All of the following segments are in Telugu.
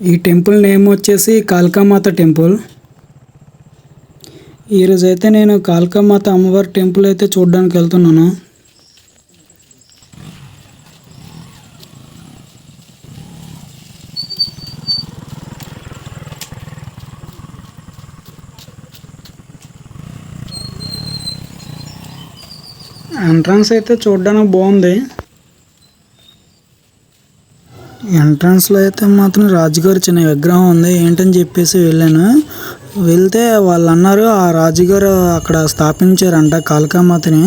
ఈ టెంపుల్ నేమ్ వచ్చేసి కాళికామాత టెంపుల్. ఈరోజు అయితే నేను కాళికామాత అమ్మవారి టెంపుల్ అయితే చూడడానికి వెళ్తున్నాను. ఎంట్రన్స్ అయితే చూడడానికి బాగుంది. ఎంట్రన్స్లో అయితే మాత్రం రాజుగారి చిన్న విగ్రహం ఉంది. ఏంటని చెప్పేసి వెళ్ళాను. వెళ్తే వాళ్ళు అన్నారు ఆ రాజుగారు అక్కడ స్థాపించారంట కాళికామాతని.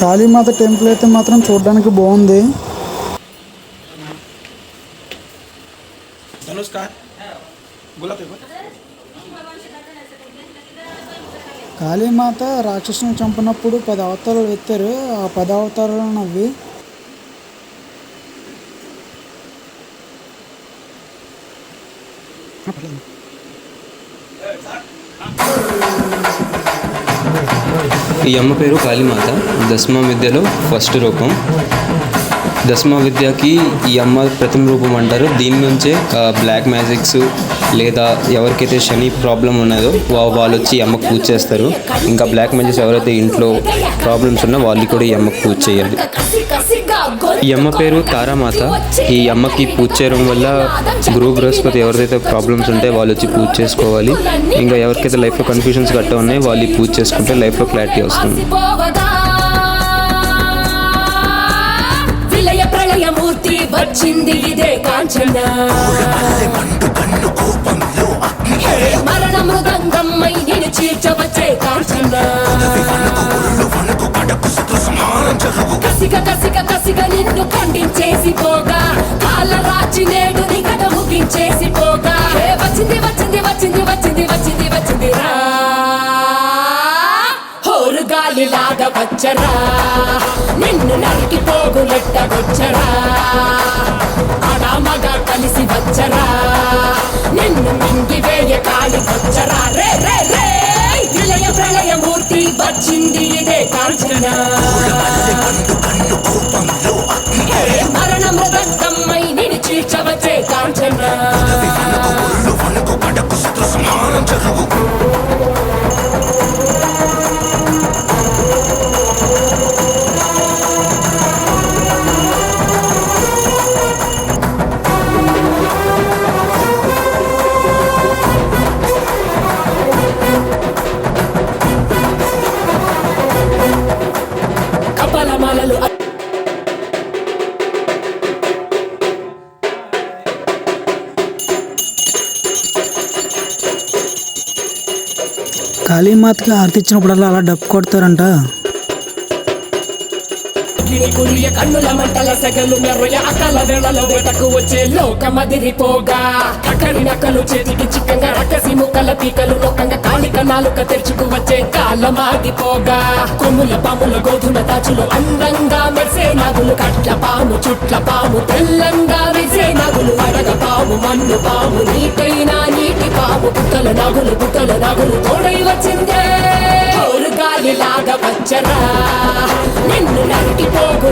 కాళీమాత టెంపుల్ అయితే మాత్రం చూడడానికి బాగుంది. కాళీమాత రాక్షసుని చంపినప్పుడు 10 అవతారాలు ఎత్తారు. ఆ 10 అవతారాలు అవి. ఈ అమ్మ పేరు కాళీమాత. దశమ విద్యలో ఫస్ట్ రూపం. దశమ విద్యకి ఈ అమ్మ ప్రథమ రూపం అంటారు. దీని నుంచే బ్లాక్ మ్యాజిక్స్ లేదా ఎవరికైతే శని ప్రాబ్లం ఉన్నదో వాళ్ళు వచ్చి ఈ అమ్మకు పూజ చేస్తారు. ఇంకా బ్లాక్ మ్యాజిక్స్ ఎవరైతే ఇంట్లో ప్రాబ్లమ్స్ ఉన్నా వాళ్ళు కూడా ఈ అమ్మకు పూజ చేయాలి. ఈ అమ్మ పేరు తారామాత. ఈ అమ్మకి పూజ చేయడం వల్ల గురు బృహస్పతి ఎవరిదైతే ప్రాబ్లమ్స్ ఉంటే వాళ్ళు వచ్చి పూజ చేసుకోవాలి. ఇంకా ఎవరికైతే లైఫ్లో కన్ఫ్యూజన్స్ గట్టా ఉన్నాయో వాళ్ళు ఈ పూజ చేసుకుంటే లైఫ్లో క్లారిటీ వస్తుంది. ప్రళయమూర్తి వచ్చింది ఇదే కాంచన. మరణ మృదంగమ్మై నేను చీల్చవచ్చే కాంచన. కసిక కసిక కసిక నిన్ను ఖండించేసి పోగా కాళ్ళ రాచి నేడు నీ కథ ముగించేసి పోగా వచ్చింది వచ్చింది వచ్చింది వచ్చింది వచ్చింది వచ్చింది రా హోరు గాలిలాగా వచ్చరా నిన్ను నరికి పోగులెట్టగొచ్చరా ఆడామగా కలిసి వచ్చరా నిన్ను మింగి వేయ కాలి వచ్చరా రే రే రే విలయ ప్రళయమూర్తి వచ్చింది ఇదే కాంచన. మరణ మృదంగమ్మై నిన్ను చీల్చవచ్చే కాంచన. కాళీమాతకి ఆరతి ఇచ్చినప్పుడల్లా అలా డప్పు కొడతారంట. కన్నుల మంటల సెగలు మెర్రయ అక్కల వేళల వేటకు వచ్చే లోకమదిరిపోగా అక్కడి నక్కలు చేతికి చిక్కంగా రక్కసి ముక్కల పీకలు లోకంగా కాళిక నాలుక తెరుచుకు వచ్చే కాలమాగిపోగా కొమ్ముల పాముల గోధుమ దాచులు అందంగా మెరిసే నగులు కట్ల పాము చుట్ల పాము తెల్లంగా మెరిసే నగులు అడగ పాము మన్ను పాము నీటైనా నీటి పాము బుట్టల నగులు తోడై వచ్చిందే గాలిలాగా వచ్చరా నిన్ను నరికి పోగు.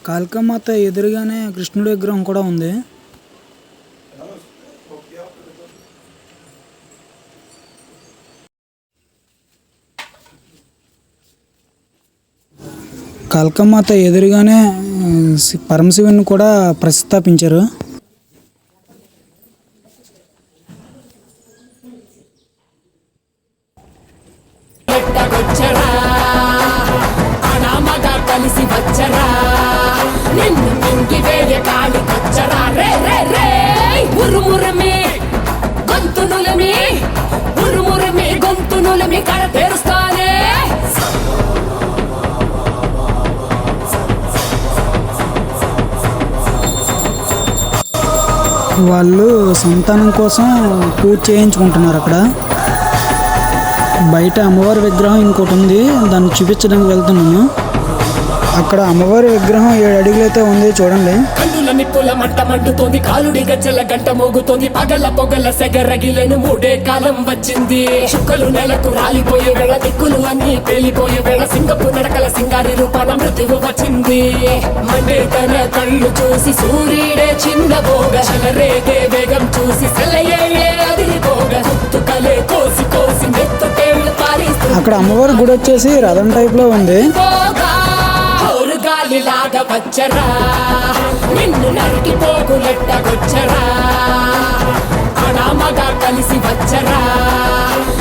కాళికామాత ఎదురుగానే కృష్ణుడి విగ్రహం కూడా ఉంది. కాళికామాత ఎదురుగానే పరమశివుని కూడా ప్రతిష్టాపించారు. కలిసి వచ్చరా నిన్ను మింగి వేయ కాలి వచ్చరా రే రే రే ఉరుమురమి గొంతునులమి ఉరుమురమి గొంతునులమి కడ తెరుస్తానే వాళ్ళు సంతానం కోసం పూజ చేయించుకుంటున్నారు. అక్కడ బయట అమ్మవారి విగ్రహం ఇంకోటి ఉంది, దాన్ని చూపించడానికి వెళ్తున్నాను. అక్కడ అమ్మవారి విగ్రహం 7 అడుగులు అయితే ఉంది చూడండి. కన్నుల నిప్పుల మంట మండుతోంది, కాలుడి గజ్జల గంట మోగుతోంది, పగల పొగల సెగరగిలను మూడే కాలం వచ్చింది. చుక్కలు నెలకు రాలిపోయే వేళ, దిక్కులు అన్ని పేలిపోయే వేళ, సింగపు నడకల సింగారి రూపాన మృత్యువు వచ్చింది. మండే తన కళ్ళు చూసి సూర్యుడే చిన్నబోగ, చలరేగే వేగం చూసి సెలయేళ్ళే అదిరిపోగ, ముత్తుకలే కోసి కోసి మెత్తుటేళ్లు పారిస్తూ అక్కడ అమ్మవారి గుడి వచ్చేసి రథం టైప్ లో ఉంది. గాలిలాగా వచ్చరా నిన్ను నరికి పోగులెట్టగొచ్చరా, అనామగా కలిసి వచ్చరా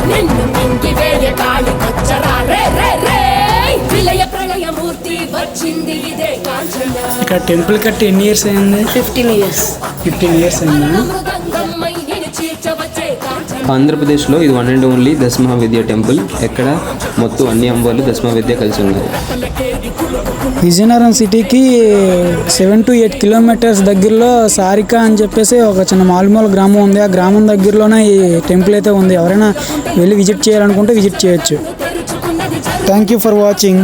నిన్ను మింగి వేయ కాళికొచ్చరా. రే రే రే విలయ ప్రళయమూర్తి వచ్చింది ఇదే కాంచన. ఇక్కడ టెంపుల్ కట్టి ఎన్ని ఇయర్స్ అయింది? 15 years. 15 ఇయర్స్ అయిందా? మృదంగమ్మై నిన్ను చీల్చవచ్చే కాంచన. ఆంధ్రప్రదేశ్లో ఇది one and only Dashamaha Vidya temple. ఎక్కడ మొత్తం అన్ని అమ్మవార్లు దశమహా విద్య కలిసి ఉన్నాయి. విజయనగరం సిటీకి 7 to 8 కిలోమీటర్స్ దగ్గరలో సారిక అని చెప్పేసి ఒక చిన్న మాలుమూల గ్రామం ఉంది. ఆ గ్రామం దగ్గరలోనే ఈ టెంపుల్ అయితే ఉంది. ఎవరైనా వెళ్ళి విజిట్ చేయాలనుకుంటే విజిట్ చేయొచ్చు. Thank you for watching.